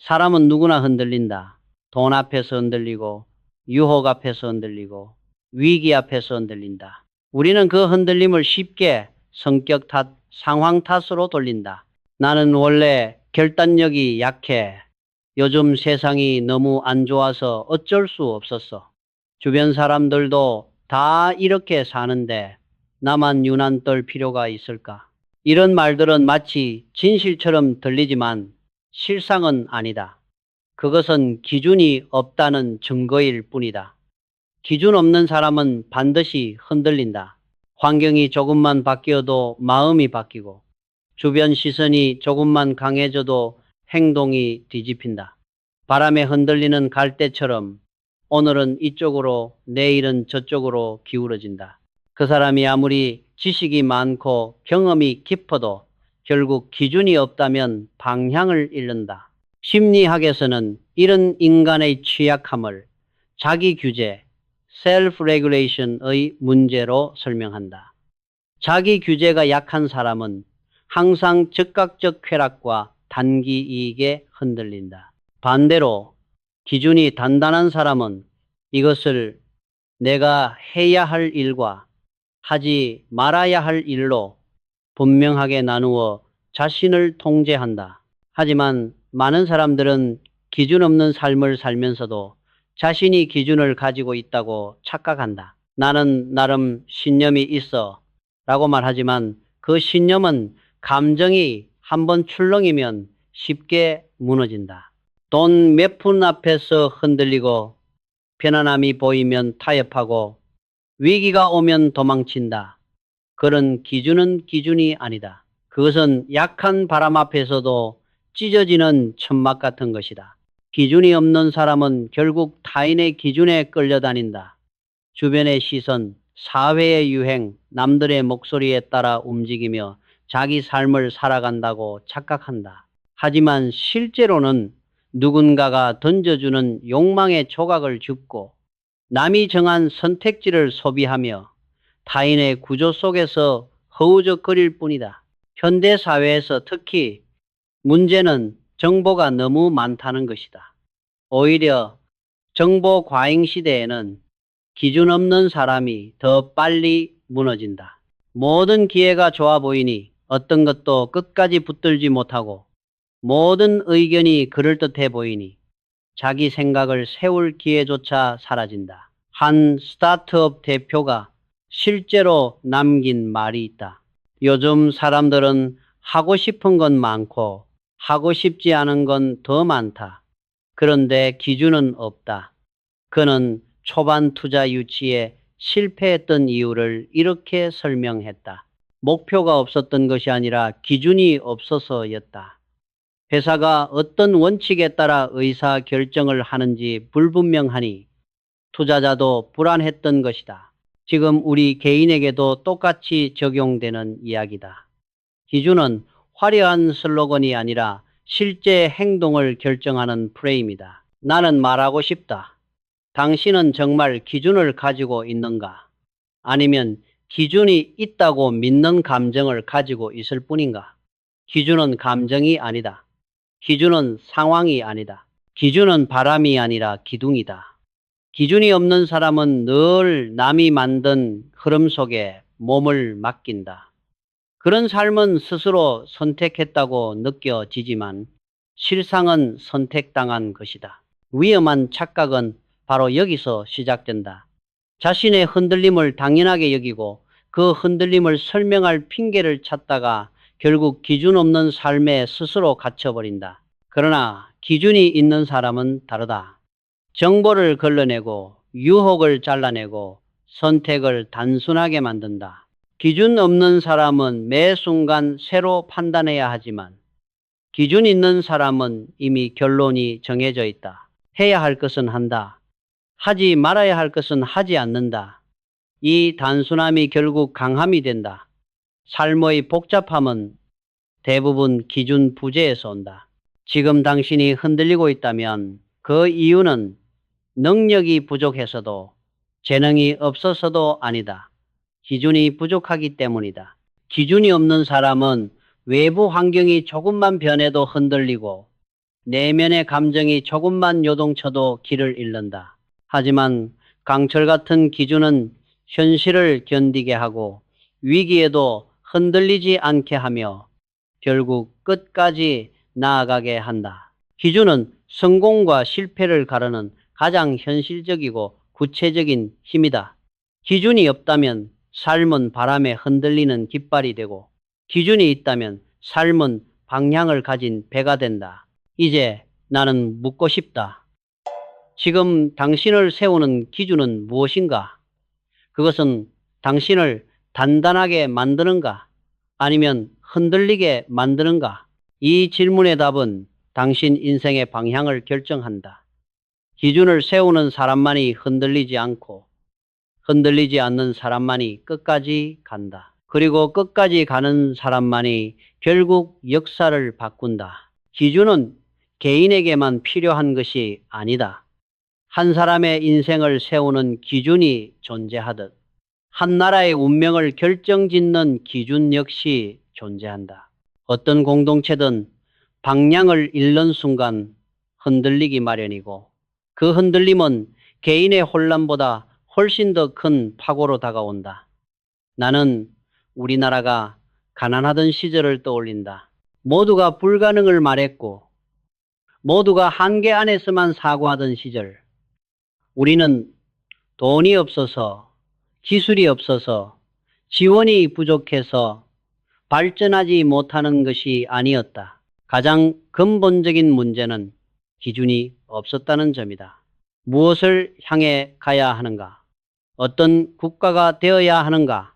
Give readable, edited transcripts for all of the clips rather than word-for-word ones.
사람은 누구나 흔들린다. 돈 앞에서 흔들리고, 유혹 앞에서 흔들리고, 위기 앞에서 흔들린다. 우리는 그 흔들림을 쉽게 성격 탓, 상황 탓으로 돌린다. 나는 원래 결단력이 약해. 요즘 세상이 너무 안 좋아서 어쩔 수 없었어. 주변 사람들도 다 이렇게 사는데 나만 유난 떨 필요가 있을까? 이런 말들은 마치 진실처럼 들리지만 실상은 아니다. 그것은 기준이 없다는 증거일 뿐이다. 기준 없는 사람은 반드시 흔들린다. 환경이 조금만 바뀌어도 마음이 바뀌고 주변 시선이 조금만 강해져도 행동이 뒤집힌다. 바람에 흔들리는 갈대처럼 오늘은 이쪽으로 내일은 저쪽으로 기울어진다. 그 사람이 아무리 지식이 많고 경험이 깊어도 결국 기준이 없다면 방향을 잃는다. 심리학에서는 이런 인간의 취약함을 자기 규제, self-regulation의 문제로 설명한다. 자기 규제가 약한 사람은 항상 즉각적 쾌락과 단기 이익에 흔들린다. 반대로 기준이 단단한 사람은 이것을 내가 해야 할 일과 하지 말아야 할 일로 분명하게 나누어 자신을 통제한다. 하지만 많은 사람들은 기준 없는 삶을 살면서도 자신이 기준을 가지고 있다고 착각한다. 나는 나름 신념이 있어 라고 말하지만 그 신념은 감정이 한번 출렁이면 쉽게 무너진다. 돈 몇 푼 앞에서 흔들리고 편안함이 보이면 타협하고 위기가 오면 도망친다. 그런 기준은 기준이 아니다. 그것은 약한 바람 앞에서도 찢어지는 천막 같은 것이다. 기준이 없는 사람은 결국 타인의 기준에 끌려다닌다. 주변의 시선, 사회의 유행, 남들의 목소리에 따라 움직이며 자기 삶을 살아간다고 착각한다. 하지만 실제로는 누군가가 던져주는 욕망의 조각을 줍고 남이 정한 선택지를 소비하며 타인의 구조 속에서 허우적거릴 뿐이다. 현대 사회에서 특히 문제는 정보가 너무 많다는 것이다. 오히려 정보 과잉 시대에는 기준 없는 사람이 더 빨리 무너진다. 모든 기회가 좋아 보이니 어떤 것도 끝까지 붙들지 못하고 모든 의견이 그럴듯해 보이니 자기 생각을 세울 기회조차 사라진다. 한 스타트업 대표가 실제로 남긴 말이 있다. 요즘 사람들은 하고 싶은 건 많고 하고 싶지 않은 건 더 많다. 그런데 기준은 없다. 그는 초반 투자 유치에 실패했던 이유를 이렇게 설명했다. 목표가 없었던 것이 아니라 기준이 없어서였다. 회사가 어떤 원칙에 따라 의사 결정을 하는지 불분명하니 투자자도 불안했던 것이다. 지금 우리 개인에게도 똑같이 적용되는 이야기다. 기준은 화려한 슬로건이 아니라 실제 행동을 결정하는 프레임이다. 나는 말하고 싶다. 당신은 정말 기준을 가지고 있는가? 아니면 기준이 있다고 믿는 감정을 가지고 있을 뿐인가? 기준은 감정이 아니다. 기준은 상황이 아니다. 기준은 바람이 아니라 기둥이다. 기준이 없는 사람은 늘 남이 만든 흐름 속에 몸을 맡긴다. 그런 삶은 스스로 선택했다고 느껴지지만 실상은 선택당한 것이다. 위험한 착각은 바로 여기서 시작된다. 자신의 흔들림을 당연하게 여기고 그 흔들림을 설명할 핑계를 찾다가 결국 기준 없는 삶에 스스로 갇혀버린다. 그러나 기준이 있는 사람은 다르다. 정보를 걸러내고 유혹을 잘라내고 선택을 단순하게 만든다. 기준 없는 사람은 매 순간 새로 판단해야 하지만 기준 있는 사람은 이미 결론이 정해져 있다. 해야 할 것은 한다. 하지 말아야 할 것은 하지 않는다. 이 단순함이 결국 강함이 된다. 삶의 복잡함은 대부분 기준 부재에서 온다. 지금 당신이 흔들리고 있다면 그 이유는 능력이 부족해서도 재능이 없어서도 아니다. 기준이 부족하기 때문이다. 기준이 없는 사람은 외부 환경이 조금만 변해도 흔들리고 내면의 감정이 조금만 요동쳐도 길을 잃는다. 하지만 강철 같은 기준은 현실을 견디게 하고 위기에도 흔들리지 않게 하며 결국 끝까지 나아가게 한다. 기준은 성공과 실패를 가르는 가장 현실적이고 구체적인 힘이다. 기준이 없다면 삶은 바람에 흔들리는 깃발이 되고 기준이 있다면 삶은 방향을 가진 배가 된다. 이제 나는 묻고 싶다. 지금 당신을 세우는 기준은 무엇인가? 그것은 당신을 단단하게 만드는가? 아니면 흔들리게 만드는가? 이 질문의 답은 당신 인생의 방향을 결정한다. 기준을 세우는 사람만이 흔들리지 않고 흔들리지 않는 사람만이 끝까지 간다. 그리고 끝까지 가는 사람만이 결국 역사를 바꾼다. 기준은 개인에게만 필요한 것이 아니다. 한 사람의 인생을 세우는 기준이 존재하듯 한 나라의 운명을 결정짓는 기준 역시 존재한다. 어떤 공동체든 방향을 잃는 순간 흔들리기 마련이고 그 흔들림은 개인의 혼란보다 훨씬 더 큰 파고로 다가온다. 나는 우리나라가 가난하던 시절을 떠올린다. 모두가 불가능을 말했고 모두가 한계 안에서만 사고하던 시절. 우리는 돈이 없어서, 기술이 없어서, 지원이 부족해서 발전하지 못하는 것이 아니었다. 가장 근본적인 문제는 기준이 없었다는 점이다. 무엇을 향해 가야 하는가? 어떤 국가가 되어야 하는가?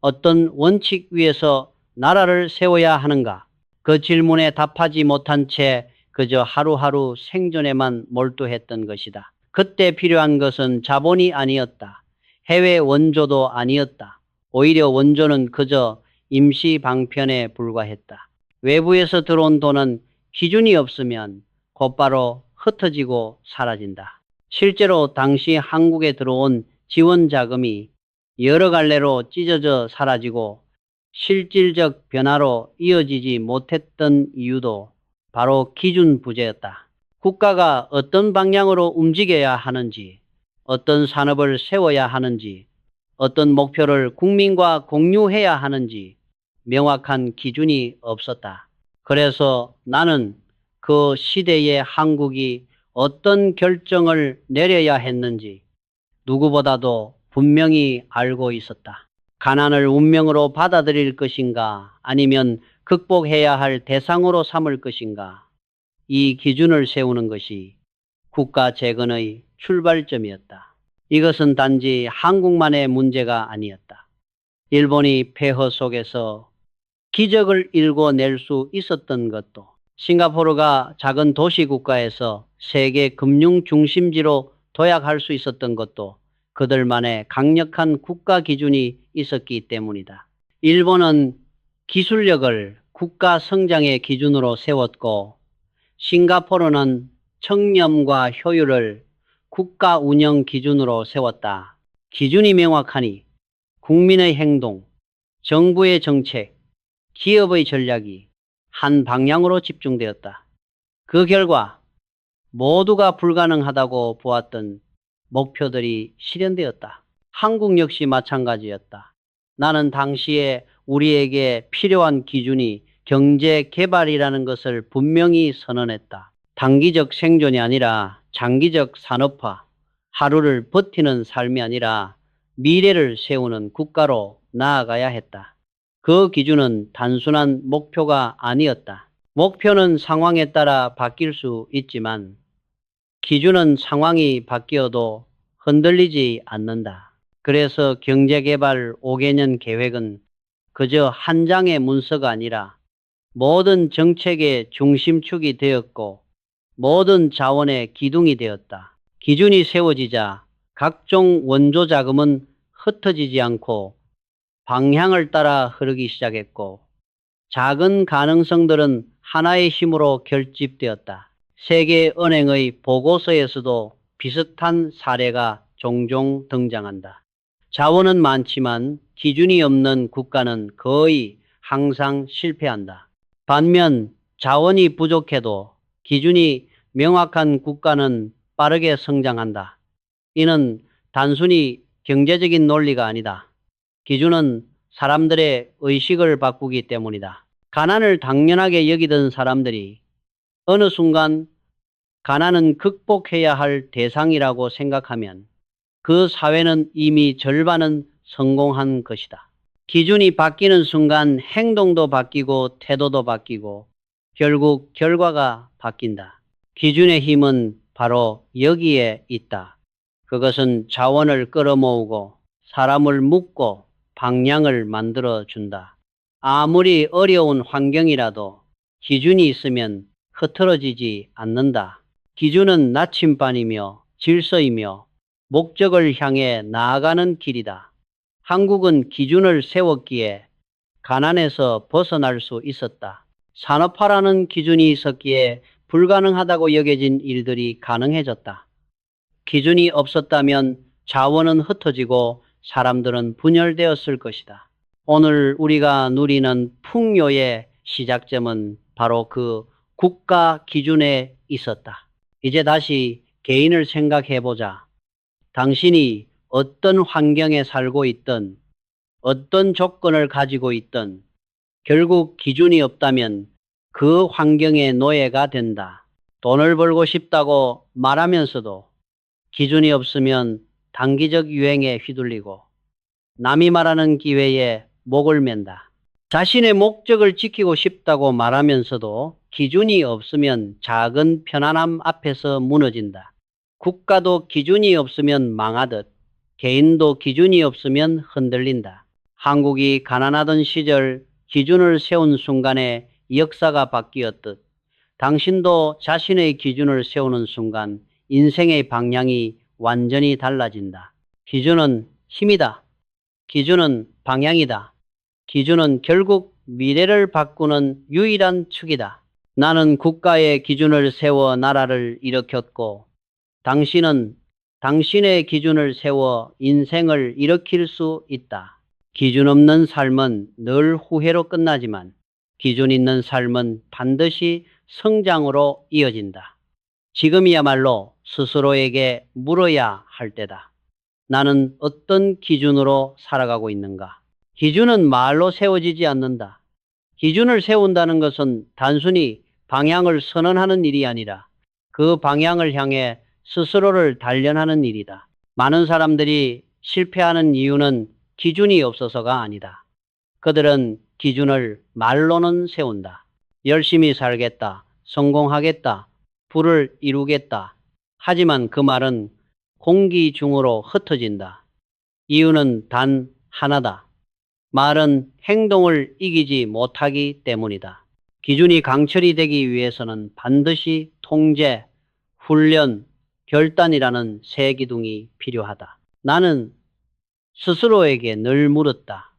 어떤 원칙 위에서 나라를 세워야 하는가? 그 질문에 답하지 못한 채 그저 하루하루 생존에만 몰두했던 것이다. 그때 필요한 것은 자본이 아니었다. 해외 원조도 아니었다. 오히려 원조는 그저 임시 방편에 불과했다. 외부에서 들어온 돈은 기준이 없으면 곧바로 흩어지고 사라진다. 실제로 당시 한국에 들어온 지원 자금이 여러 갈래로 찢어져 사라지고 실질적 변화로 이어지지 못했던 이유도 바로 기준 부재였다. 국가가 어떤 방향으로 움직여야 하는지, 어떤 산업을 세워야 하는지, 어떤 목표를 국민과 공유해야 하는지 명확한 기준이 없었다. 그래서 나는 그 시대의 한국이 어떤 결정을 내려야 했는지 누구보다도 분명히 알고 있었다. 가난을 운명으로 받아들일 것인가 아니면 극복해야 할 대상으로 삼을 것인가. 이 기준을 세우는 것이 국가 재건의 출발점이었다. 이것은 단지 한국만의 문제가 아니었다. 일본이 폐허 속에서 기적을 일궈낼 수 있었던 것도, 싱가포르가 작은 도시 국가에서 세계 금융 중심지로 도약할 수 있었던 것도 그들만의 강력한 국가 기준이 있었기 때문이다. 일본은 기술력을 국가 성장의 기준으로 세웠고 싱가포르는 청렴과 효율을 국가 운영 기준으로 세웠다. 기준이 명확하니 국민의 행동, 정부의 정책, 기업의 전략이 한 방향으로 집중되었다. 그 결과 모두가 불가능하다고 보았던 목표들이 실현되었다. 한국 역시 마찬가지였다. 나는 당시에 우리에게 필요한 기준이 경제 개발이라는 것을 분명히 선언했다. 단기적 생존이 아니라 장기적 산업화, 하루를 버티는 삶이 아니라 미래를 세우는 국가로 나아가야 했다. 그 기준은 단순한 목표가 아니었다. 목표는 상황에 따라 바뀔 수 있지만 기준은 상황이 바뀌어도 흔들리지 않는다. 그래서 경제개발 5개년 계획은 그저 한 장의 문서가 아니라 모든 정책의 중심축이 되었고 모든 자원의 기둥이 되었다. 기준이 세워지자 각종 원조 자금은 흩어지지 않고 방향을 따라 흐르기 시작했고 작은 가능성들은 하나의 힘으로 결집되었다. 세계은행의 보고서에서도 비슷한 사례가 종종 등장한다. 자원은 많지만 기준이 없는 국가는 거의 항상 실패한다. 반면 자원이 부족해도 기준이 명확한 국가는 빠르게 성장한다. 이는 단순히 경제적인 논리가 아니다. 기준은 사람들의 의식을 바꾸기 때문이다. 가난을 당연하게 여기던 사람들이 어느 순간 가난은 극복해야 할 대상이라고 생각하면 그 사회는 이미 절반은 성공한 것이다. 기준이 바뀌는 순간 행동도 바뀌고 태도도 바뀌고 결국 결과가 바뀐다. 기준의 힘은 바로 여기에 있다. 그것은 자원을 끌어모으고 사람을 묶고 방향을 만들어 준다. 아무리 어려운 환경이라도 기준이 있으면 흐트러지지 않는다. 기준은 나침반이며 질서이며 목적을 향해 나아가는 길이다. 한국은 기준을 세웠기에 가난에서 벗어날 수 있었다. 산업화라는 기준이 있었기에 불가능하다고 여겨진 일들이 가능해졌다. 기준이 없었다면 자원은 흩어지고 사람들은 분열되었을 것이다. 오늘 우리가 누리는 풍요의 시작점은 바로 그 국가 기준에 있었다. 이제 다시 개인을 생각해보자. 당신이 어떤 환경에 살고 있든 어떤 조건을 가지고 있든 결국 기준이 없다면 그 환경의 노예가 된다. 돈을 벌고 싶다고 말하면서도 기준이 없으면 단기적 유행에 휘둘리고 남이 말하는 기회에 목을 맨다. 자신의 목적을 지키고 싶다고 말하면서도 기준이 없으면 작은 편안함 앞에서 무너진다. 국가도 기준이 없으면 망하듯 개인도 기준이 없으면 흔들린다. 한국이 가난하던 시절 기준을 세운 순간에 역사가 바뀌었듯 당신도 자신의 기준을 세우는 순간 인생의 방향이 완전히 달라진다. 기준은 힘이다. 기준은 방향이다. 기준은 결국 미래를 바꾸는 유일한 축이다. 나는 국가의 기준을 세워 나라를 일으켰고 당신은 당신의 기준을 세워 인생을 일으킬 수 있다. 기준 없는 삶은 늘 후회로 끝나지만 기준 있는 삶은 반드시 성장으로 이어진다. 지금이야말로 스스로에게 물어야 할 때다. 나는 어떤 기준으로 살아가고 있는가? 기준은 말로 세워지지 않는다. 기준을 세운다는 것은 단순히 방향을 선언하는 일이 아니라 그 방향을 향해 스스로를 단련하는 일이다. 많은 사람들이 실패하는 이유는 기준이 없어서가 아니다. 그들은 기준을 말로는 세운다. 열심히 살겠다. 성공하겠다. 부를 이루겠다. 하지만 그 말은 공기 중으로 흩어진다. 이유는 단 하나다. 말은 행동을 이기지 못하기 때문이다. 기준이 강철이 되기 위해서는 반드시 통제, 훈련, 결단이라는 세 기둥이 필요하다. 나는 스스로에게 늘 물었다.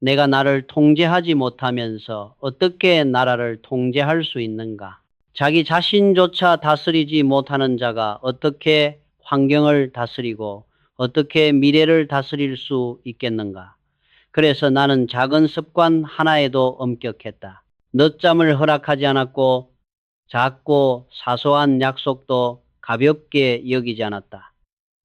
내가 나를 통제하지 못하면서 어떻게 나라를 통제할 수 있는가? 자기 자신조차 다스리지 못하는 자가 어떻게 환경을 다스리고 어떻게 미래를 다스릴 수 있겠는가? 그래서 나는 작은 습관 하나에도 엄격했다. 늦잠을 허락하지 않았고 작고 사소한 약속도 가볍게 여기지 않았다.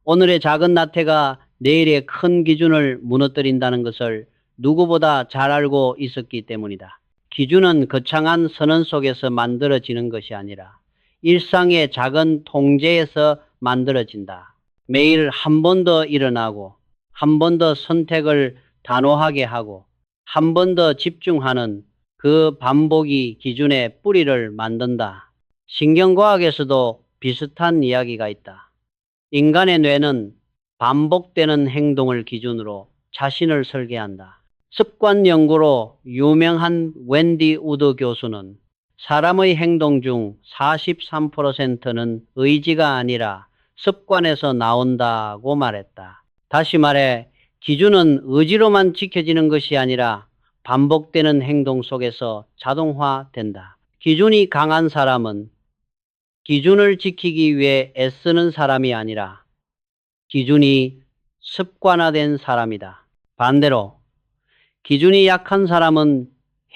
오늘의 작은 나태가 내일의 큰 기준을 무너뜨린다는 것을 누구보다 잘 알고 있었기 때문이다. 기준은 거창한 선언 속에서 만들어지는 것이 아니라 일상의 작은 통제에서 만들어진다. 매일 한 번 더 일어나고 한 번 더 선택을 단호하게 하고 한 번 더 집중하는 그 반복이 기준의 뿌리를 만든다. 신경과학에서도 비슷한 이야기가 있다. 인간의 뇌는 반복되는 행동을 기준으로 자신을 설계한다. 습관 연구로 유명한 웬디 우드 교수는 사람의 행동 중 43%는 의지가 아니라 습관에서 나온다고 말했다. 다시 말해 기준은 의지로만 지켜지는 것이 아니라 반복되는 행동 속에서 자동화된다. 기준이 강한 사람은 기준을 지키기 위해 애쓰는 사람이 아니라 기준이 습관화된 사람이다. 반대로 기준이 약한 사람은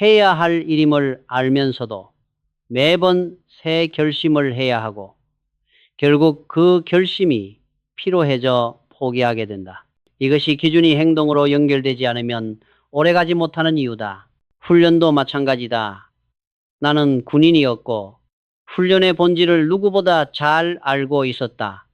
해야 할 일임을 알면서도 매번 새 결심을 해야 하고 결국 그 결심이 피로해져 포기하게 된다. 이것이 기준이 행동으로 연결되지 않으면 오래가지 못하는 이유다. 훈련도 마찬가지다. 나는 군인이었고 훈련의 본질을 누구보다 잘 알고 있었다.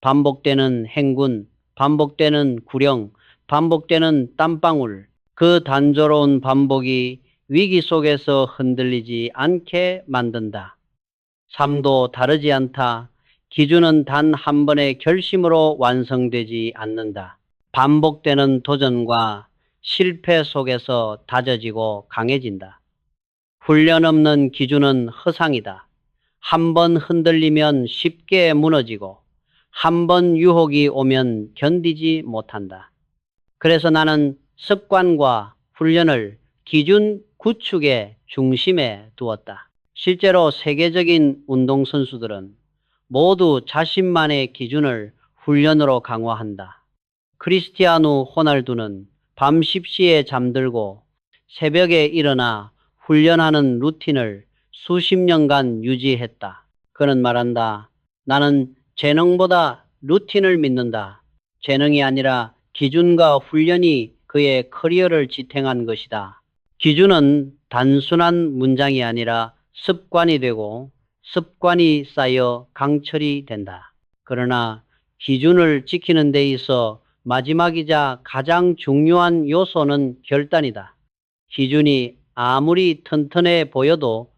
반복되는 행군, 반복되는 구령, 반복되는 땀방울, 그 단조로운 반복이 위기 속에서 흔들리지 않게 만든다. 삶도 다르지 않다. 기준은 단 한 번의 결심으로 완성되지 않는다. 반복되는 도전과 실패 속에서 다져지고 강해진다. 훈련 없는 기준은 허상이다. 한 번 흔들리면 쉽게 무너지고 한 번 유혹이 오면 견디지 못한다. 그래서 나는 습관과 훈련을 기준 구축의 중심에 두었다. 실제로 세계적인 운동선수들은 모두 자신만의 기준을 훈련으로 강화한다. 크리스티아누 호날두는 밤 10시에 잠들고 새벽에 일어나 훈련하는 루틴을 수십 년간 유지했다. 그는 말한다. 나는 재능보다 루틴을 믿는다. 재능이 아니라 기준과 훈련이 그의 커리어를 지탱한 것이다. 기준은 단순한 문장이 아니라 습관이 되고 습관이 쌓여 강철이 된다. 그러나 기준을 지키는 데 있어 마지막이자 가장 중요한 요소는 결단이다. 기준이 아무리 튼튼해 보여도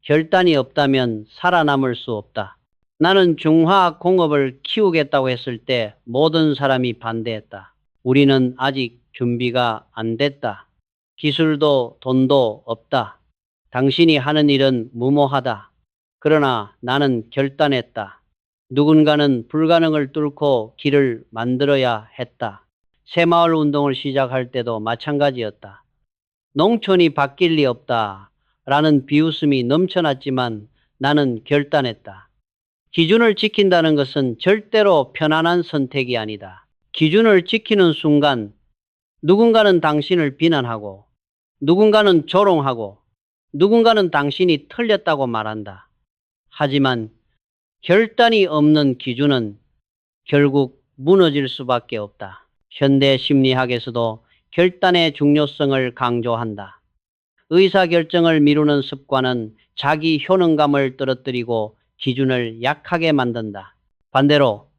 결단이 없다면 살아남을 수 없다. 나는 중화공업을 키우겠다고 했을 때 모든 사람이 반대했다. 우리는 아직 준비가 안 됐다. 기술도 돈도 없다. 당신이 하는 일은 무모하다. 그러나 나는 결단했다. 누군가는 불가능을 뚫고 길을 만들어야 했다. 새마을 운동을 시작할 때도 마찬가지였다. 농촌이 바뀔 리 없다. 라는 비웃음이 넘쳐났지만 나는 결단했다. 기준을 지킨다는 것은 절대로 편안한 선택이 아니다. 기준을 지키는 순간 누군가는 당신을 비난하고 누군가는 조롱하고 누군가는 당신이 틀렸다고 말한다. 하지만 결단이 없는 기준은 결국 무너질 수밖에 없다. 현대 심리학에서도 결단의 중요성을 강조한다. 의사결정을 미루는 습관은 자기 효능감을 떨어뜨리고 기준을 약하게 만든다. 반대로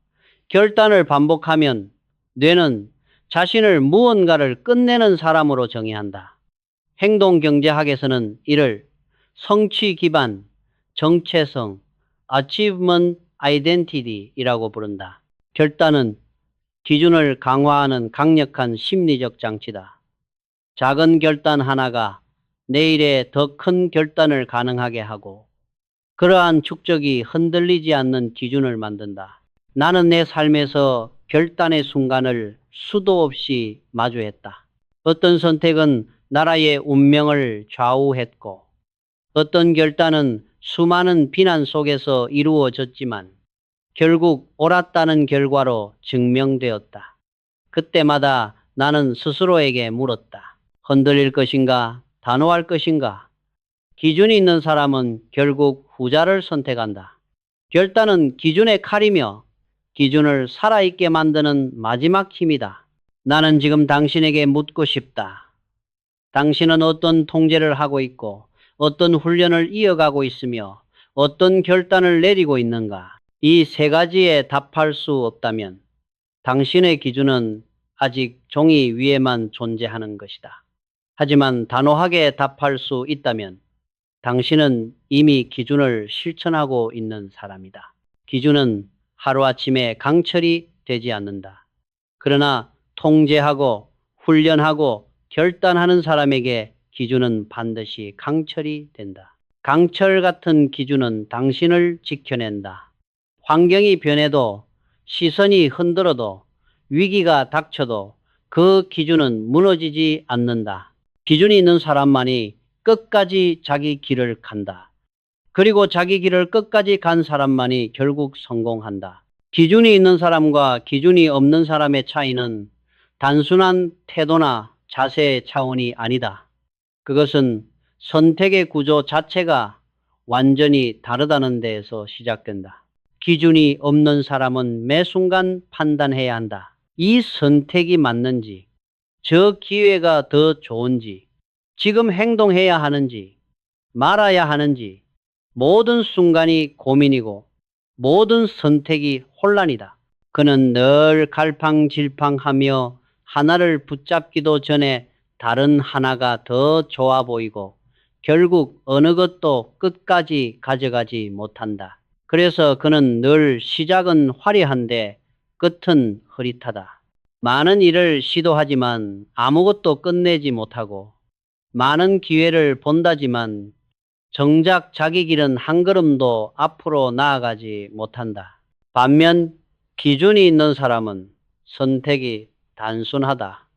결단을 반복하면 뇌는 자신을 무언가를 끝내는 사람으로 정의한다. 행동경제학에서는 이를 성취 기반, 정체성, achievement identity이라고 부른다. 결단은 기준을 강화하는 강력한 심리적 장치다. 작은 결단 하나가 내일의 더 큰 결단을 가능하게 하고 그러한 축적이 흔들리지 않는 기준을 만든다. 나는 내 삶에서 결단의 순간을 수도 없이 마주했다. 어떤 선택은 나라의 운명을 좌우했고 어떤 결단은 수많은 비난 속에서 이루어졌지만 결국 옳았다는 결과로 증명되었다. 그때마다 나는 스스로에게 물었다. 흔들릴 것인가? 단호할 것인가? 기준이 있는 사람은 결국 후자를 선택한다. 결단은 기준의 칼이며 기준을 살아있게 만드는 마지막 힘이다. 나는 지금 당신에게 묻고 싶다. 당신은 어떤 통제를 하고 있고 어떤 훈련을 이어가고 있으며 어떤 결단을 내리고 있는가? 이 세 가지에 답할 수 없다면 당신의 기준은 아직 종이 위에만 존재하는 것이다. 하지만 단호하게 답할 수 있다면 당신은 이미 기준을 실천하고 있는 사람이다. 기준은 하루아침에 강철이 되지 않는다. 그러나 통제하고 훈련하고 결단하는 사람에게 기준은 반드시 강철이 된다. 강철 같은 기준은 당신을 지켜낸다. 환경이 변해도 시선이 흔들어도 위기가 닥쳐도 그 기준은 무너지지 않는다. 기준이 있는 사람만이 끝까지 자기 길을 간다. 그리고 자기 길을 끝까지 간 사람만이 결국 성공한다. 기준이 있는 사람과 기준이 없는 사람의 차이는 단순한 태도나 자세의 차원이 아니다. 그것은 선택의 구조 자체가 완전히 다르다는 데에서 시작된다. 기준이 없는 사람은 매 순간 판단해야 한다. 이 선택이 맞는지, 저 기회가 더 좋은지, 지금 행동해야 하는지, 말아야 하는지, 모든 순간이 고민이고 모든 선택이 혼란이다. 그는 늘 갈팡질팡하며 하나를 붙잡기도 전에 다른 하나가 더 좋아 보이고 결국 어느 것도 끝까지 가져가지 못한다. 그래서 그는 늘 시작은 화려한데 끝은 흐릿하다. 많은 일을 시도하지만 아무것도 끝내지 못하고 많은 기회를 본다지만 정작 자기 길은 한 걸음도 앞으로 나아가지 못한다. 반면 기준이 있는 사람은 선택이 단순하다.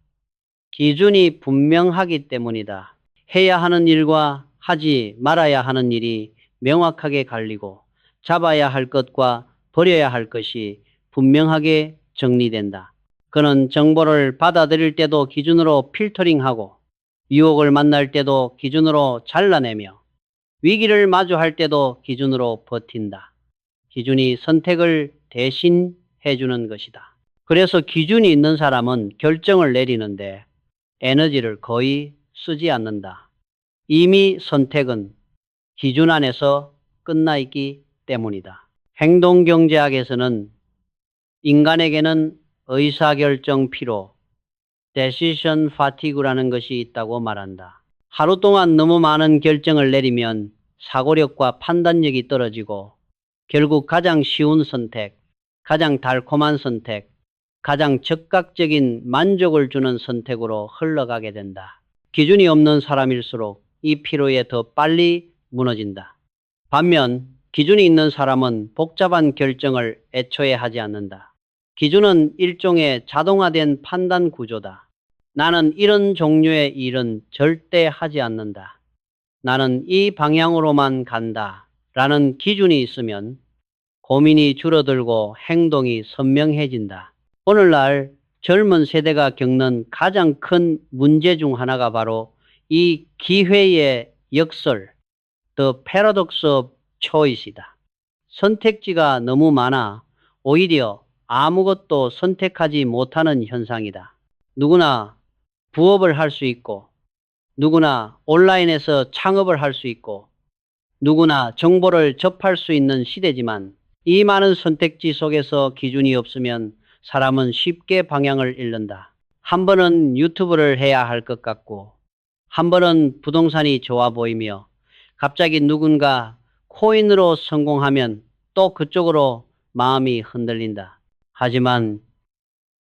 기준이 분명하기 때문이다. 해야 하는 일과 하지 말아야 하는 일이 명확하게 갈리고 잡아야 할 것과 버려야 할 것이 분명하게 정리된다. 그는 정보를 받아들일 때도 기준으로 필터링하고 유혹을 만날 때도 기준으로 잘라내며 위기를 마주할 때도 기준으로 버틴다. 기준이 선택을 대신 해주는 것이다. 그래서 기준이 있는 사람은 결정을 내리는데 에너지를 거의 쓰지 않는다. 이미 선택은 기준 안에서 끝나 있기 때문이다. 행동경제학에서는 인간에게는 의사결정 피로, decision fatigue라는 것이 있다고 말한다. 하루 동안 너무 많은 결정을 내리면 사고력과 판단력이 떨어지고 결국 가장 쉬운 선택, 가장 달콤한 선택, 가장 즉각적인 만족을 주는 선택으로 흘러가게 된다. 기준이 없는 사람일수록 이 피로에 더 빨리 무너진다. 반면 기준이 있는 사람은 복잡한 결정을 애초에 하지 않는다. 기준은 일종의 자동화된 판단 구조다. 나는 이런 종류의 일은 절대 하지 않는다. 나는 이 방향으로만 간다. 라는 기준이 있으면 고민이 줄어들고 행동이 선명해진다. 오늘날 젊은 세대가 겪는 가장 큰 문제 중 하나가 바로 이 기회의 역설, The Paradox of Choice이다. 선택지가 너무 많아 오히려 아무것도 선택하지 못하는 현상이다. 누구나 부업을 할 수 있고 누구나 온라인에서 창업을 할 수 있고 누구나 정보를 접할 수 있는 시대지만 이 많은 선택지 속에서 기준이 없으면 사람은 쉽게 방향을 잃는다. 한 번은 유튜브를 해야 할 것 같고 한 번은 부동산이 좋아 보이며 갑자기 누군가 코인으로 성공하면 또 그쪽으로 마음이 흔들린다. 하지만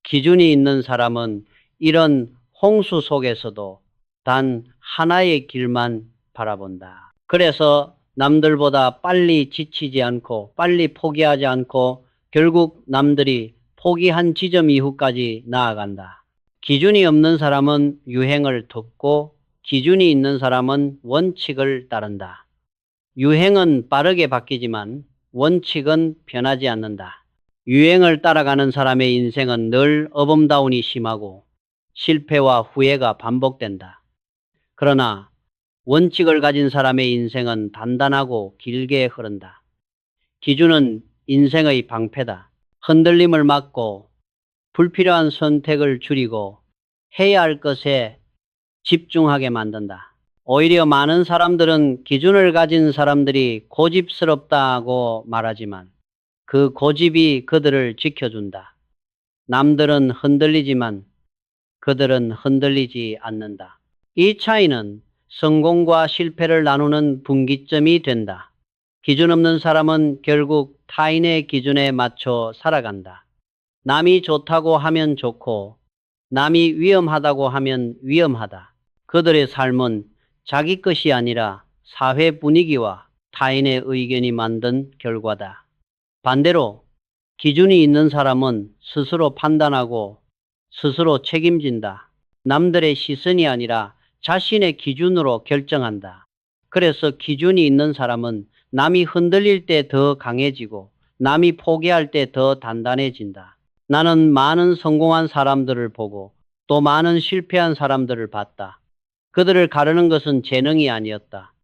기준이 있는 사람은 이런 홍수 속에서도 단 하나의 길만 바라본다. 그래서 남들보다 빨리 지치지 않고 빨리 포기하지 않고 결국 남들이 포기한 지점 이후까지 나아간다. 기준이 없는 사람은 유행을 듣고 기준이 있는 사람은 원칙을 따른다. 유행은 빠르게 바뀌지만 원칙은 변하지 않는다. 유행을 따라가는 사람의 인생은 늘 업음다운이 심하고 실패와 후회가 반복된다. 그러나 원칙을 가진 사람의 인생은 단단하고 길게 흐른다. 기준은 인생의 방패다. 흔들림을 막고 불필요한 선택을 줄이고 해야 할 것에 집중하게 만든다. 오히려 많은 사람들은 기준을 가진 사람들이 고집스럽다고 말하지만 그 고집이 그들을 지켜준다. 남들은 흔들리지만 그들은 흔들리지 않는다. 이 차이는 성공과 실패를 나누는 분기점이 된다. 기준 없는 사람은 결국 타인의 기준에 맞춰 살아간다. 남이 좋다고 하면 좋고 남이 위험하다고 하면 위험하다. 그들의 삶은 자기 것이 아니라 사회 분위기와 타인의 의견이 만든 결과다. 반대로 기준이 있는 사람은 스스로 판단하고 스스로 책임진다. 남들의 시선이 아니라 자신의 기준으로 결정한다. 그래서 기준이 있는 사람은 남이 흔들릴 때 더 강해지고 남이 포기할 때 더 단단해진다. 나는 많은 성공한 사람들을 보고 또 많은 실패한 사람들을 봤다. 그들을 가르는 것은 재능이 아니었다.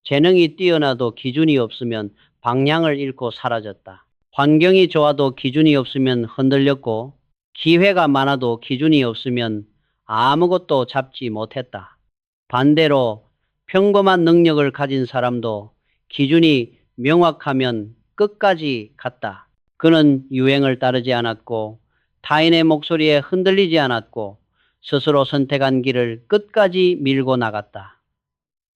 재능이 뛰어나도 기준이 없으면 방향을 잃고 사라졌다. 환경이 좋아도 기준이 없으면 흔들렸고 기회가 많아도 기준이 없으면 아무것도 잡지 못했다. 반대로 평범한 능력을 가진 사람도 기준이 명확하면 끝까지 갔다. 그는 유행을 따르지 않았고 타인의 목소리에 흔들리지 않았고 스스로 선택한 길을 끝까지 밀고 나갔다.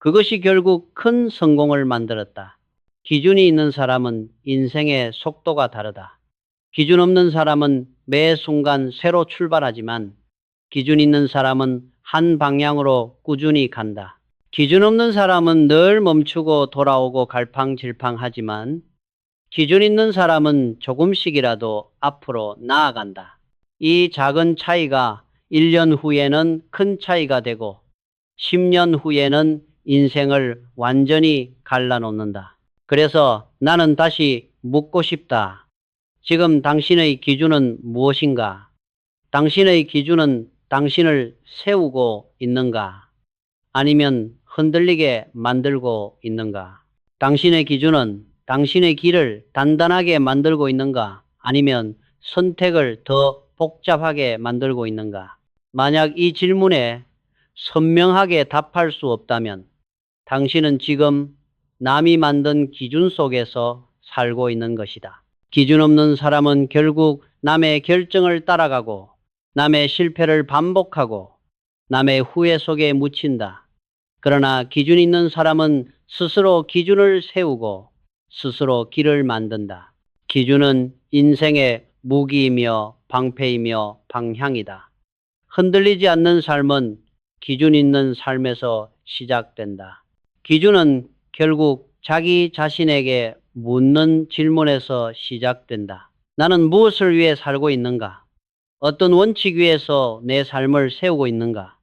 그것이 결국 큰 성공을 만들었다. 기준이 있는 사람은 인생의 속도가 다르다. 기준 없는 사람은 매 순간 새로 출발하지만 기준 있는 사람은 한 방향으로 꾸준히 간다. 기준 없는 사람은 늘 멈추고 돌아오고 갈팡질팡하지만 기준 있는 사람은 조금씩이라도 앞으로 나아간다. 이 작은 차이가 1년 후에는 큰 차이가 되고 10년 후에는 인생을 완전히 갈라놓는다. 그래서 나는 다시 묻고 싶다. 지금 당신의 기준은 무엇인가? 당신의 기준은 당신을 세우고 있는가? 아니면 흔들리게 만들고 있는가? 당신의 기준은 당신의 길을 단단하게 만들고 있는가? 아니면 선택을 더 복잡하게 만들고 있는가? 만약 이 질문에 선명하게 답할 수 없다면 당신은 지금 남이 만든 기준 속에서 살고 있는 것이다. 기준 없는 사람은 결국 남의 결정을 따라가고 남의 실패를 반복하고 남의 후회 속에 묻힌다. 그러나 기준 있는 사람은 스스로 기준을 세우고 스스로 길을 만든다. 기준은 인생의 무기이며 방패이며 방향이다. 흔들리지 않는 삶은 기준 있는 삶에서 시작된다. 기준은 결국 자기 자신에게 묻는 질문에서 시작된다. 나는 무엇을 위해 살고 있는가? 어떤 원칙 위에서 내 삶을 세우고 있는가?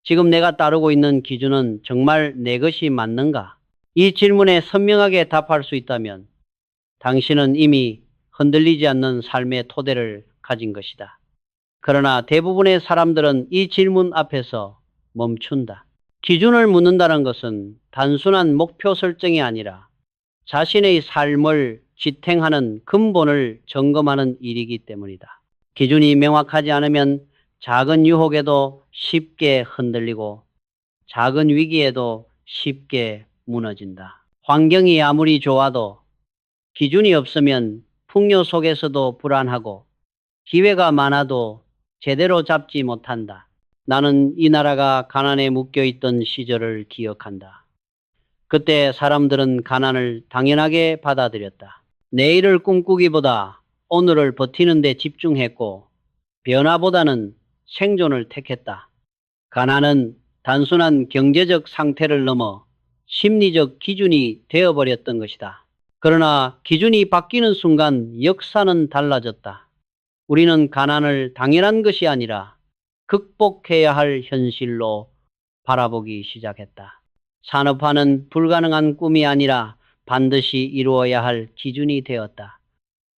지금 내가 따르고 있는 기준은 정말 내 것이 맞는가? 이 질문에 선명하게 답할 수 있다면 당신은 이미 흔들리지 않는 삶의 토대를 가진 것이다. 그러나 대부분의 사람들은 이 질문 앞에서 멈춘다. 기준을 묻는다는 것은 단순한 목표 설정이 아니라 자신의 삶을 지탱하는 근본을 점검하는 일이기 때문이다. 기준이 명확하지 않으면 작은 유혹에도 쉽게 흔들리고 작은 위기에도 쉽게 무너진다. 환경이 아무리 좋아도 기준이 없으면 풍요 속에서도 불안하고 기회가 많아도 제대로 잡지 못한다. 나는 이 나라가 가난에 묶여있던 시절을 기억한다. 그때 사람들은 가난을 당연하게 받아들였다. 내일을 꿈꾸기보다 오늘을 버티는 데 집중했고 변화보다는 생존을 택했다. 가난은 단순한 경제적 상태를 넘어 심리적 기준이 되어버렸던 것이다. 그러나 기준이 바뀌는 순간 역사는 달라졌다. 우리는 가난을 당연한 것이 아니라 극복해야 할 현실로 바라보기 시작했다. 산업화는 불가능한 꿈이 아니라 반드시 이루어야 할 기준이 되었다.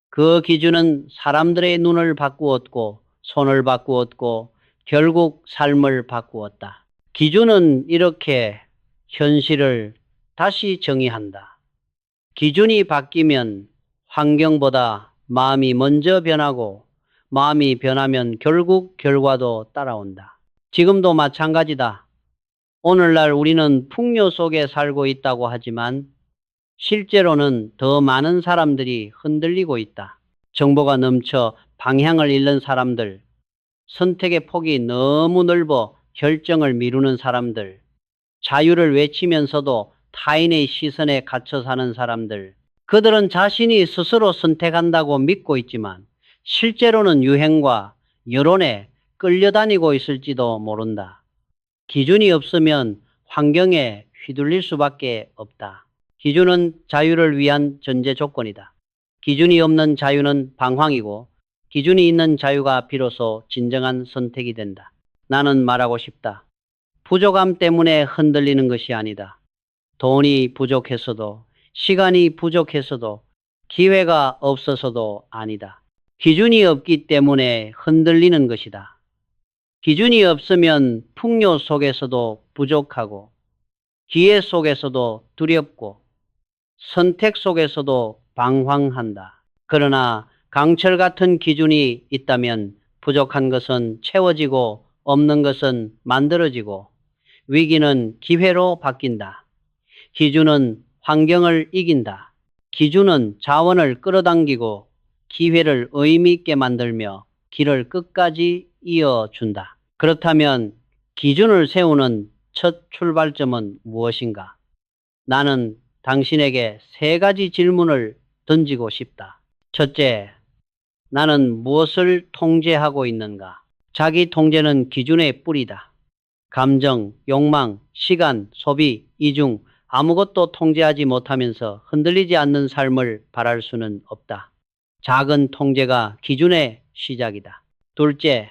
그 기준은 사람들의 눈을 바꾸었고 손을 바꾸었고 결국 삶을 바꾸었다. 기준은 이렇게 현실을 다시 정의한다. 기준이 바뀌면 환경보다 마음이 먼저 변하고 마음이 변하면 결국 결과도 따라온다. 지금도 마찬가지다. 오늘날 우리는 풍요 속에 살고 있다고 하지만 실제로는 더 많은 사람들이 흔들리고 있다. 정보가 넘쳐 방향을 잃는 사람들, 선택의 폭이 너무 넓어 결정을 미루는 사람들, 자유를 외치면서도 타인의 시선에 갇혀 사는 사람들, 그들은 자신이 스스로 선택한다고 믿고 있지만 실제로는 유행과 여론에 끌려다니고 있을지도 모른다. 기준이 없으면 환경에 휘둘릴 수밖에 없다. 기준은 자유를 위한 전제 조건이다. 기준이 없는 자유는 방황이고 기준이 있는 자유가 비로소 진정한 선택이 된다. 나는 말하고 싶다. 부족함 때문에 흔들리는 것이 아니다. 돈이 부족해서도 시간이 부족해서도 기회가 없어서도 아니다. 기준이 없기 때문에 흔들리는 것이다. 기준이 없으면 풍요 속에서도 부족하고 기회 속에서도 두렵고 선택 속에서도 방황한다. 그러나 강철 같은 기준이 있다면 부족한 것은 채워지고 없는 것은 만들어지고 위기는 기회로 바뀐다. 기준은 환경을 이긴다. 기준은 자원을 끌어당기고 기회를 의미 있게 만들며 길을 끝까지 이어준다. 그렇다면 기준을 세우는 첫 출발점은 무엇인가? 나는 당신에게 세 가지 질문을 던지고 싶다. 첫째, 나는 무엇을 통제하고 있는가? 자기 통제는 기준의 뿌리다. 감정, 욕망, 시간, 소비, 이중 아무것도 통제하지 못하면서 흔들리지 않는 삶을 바랄 수는 없다. 작은 통제가 기준의 시작이다. 둘째,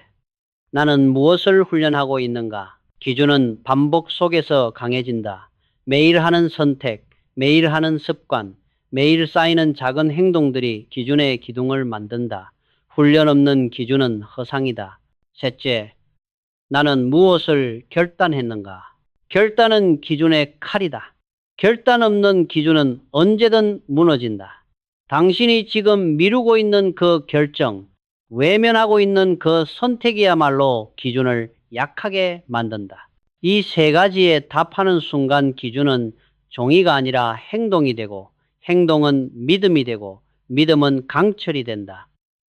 나는 무엇을 훈련하고 있는가? 기준은 반복 속에서 강해진다. 매일 하는 선택, 매일 하는 습관, 매일 쌓이는 작은 행동들이 기준의 기둥을 만든다. 훈련 없는 기준은 허상이다. 셋째, 나는 무엇을 결단했는가? 결단은 기준의 칼이다. 결단 없는 기준은 언제든 무너진다. 당신이 지금 미루고 있는 그 결정, 외면하고 있는 그 선택이야말로 기준을 약하게 만든다. 이 세 가지에 답하는 순간 기준은 종이가 아니라 행동이 되고, 행동은 믿음이 되고, 믿음은 강철이 된다.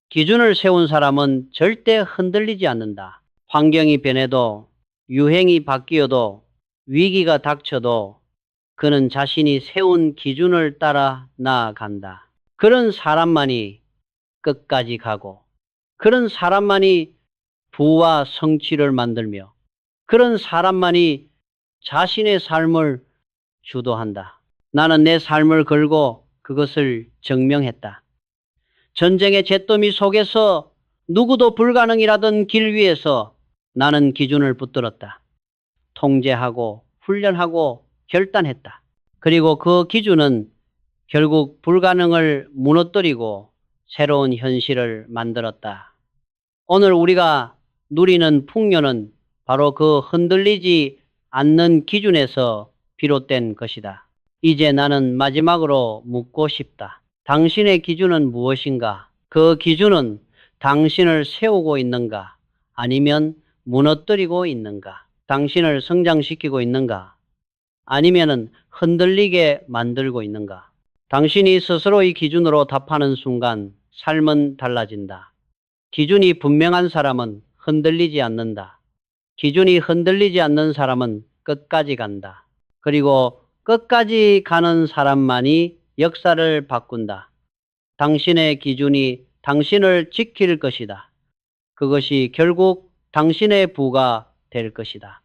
기준을 세운 사람은 절대 흔들리지 않는다. 환경이 변해도, 유행이 바뀌어도, 위기가 닥쳐도 그는 자신이 세운 기준을 따라 나아간다. 그런 사람만이 끝까지 가고, 그런 사람만이 부와 성취를 만들며, 그런 사람만이 자신의 삶을 주도한다. 나는 내 삶을 걸고 그것을 증명했다. 전쟁의 잿더미 속에서 누구도 불가능이라던 길 위에서 나는 기준을 붙들었다. 통제하고 훈련하고 결단했다. 그리고 그 기준은 결국 불가능을 무너뜨리고 새로운 현실을 만들었다. 오늘 우리가 누리는 풍요는 바로 그 흔들리지 않는 기준에서 비롯된 것이다. 이제 나는 마지막으로 묻고 싶다. 당신의 기준은 무엇인가? 그 기준은 당신을 세우고 있는가? 아니면 무너뜨리고 있는가? 당신을 성장시키고 있는가? 아니면 흔들리게 만들고 있는가? 당신이 스스로 이 기준으로 답하는 순간 삶은 달라진다. 기준이 분명한 사람은 흔들리지 않는다. 기준이 흔들리지 않는 사람은 끝까지 간다. 그리고 끝까지 가는 사람만이 역사를 바꾼다. 당신의 기준이 당신을 지킬 것이다. 그것이 결국 당신의 부가 될 것이다.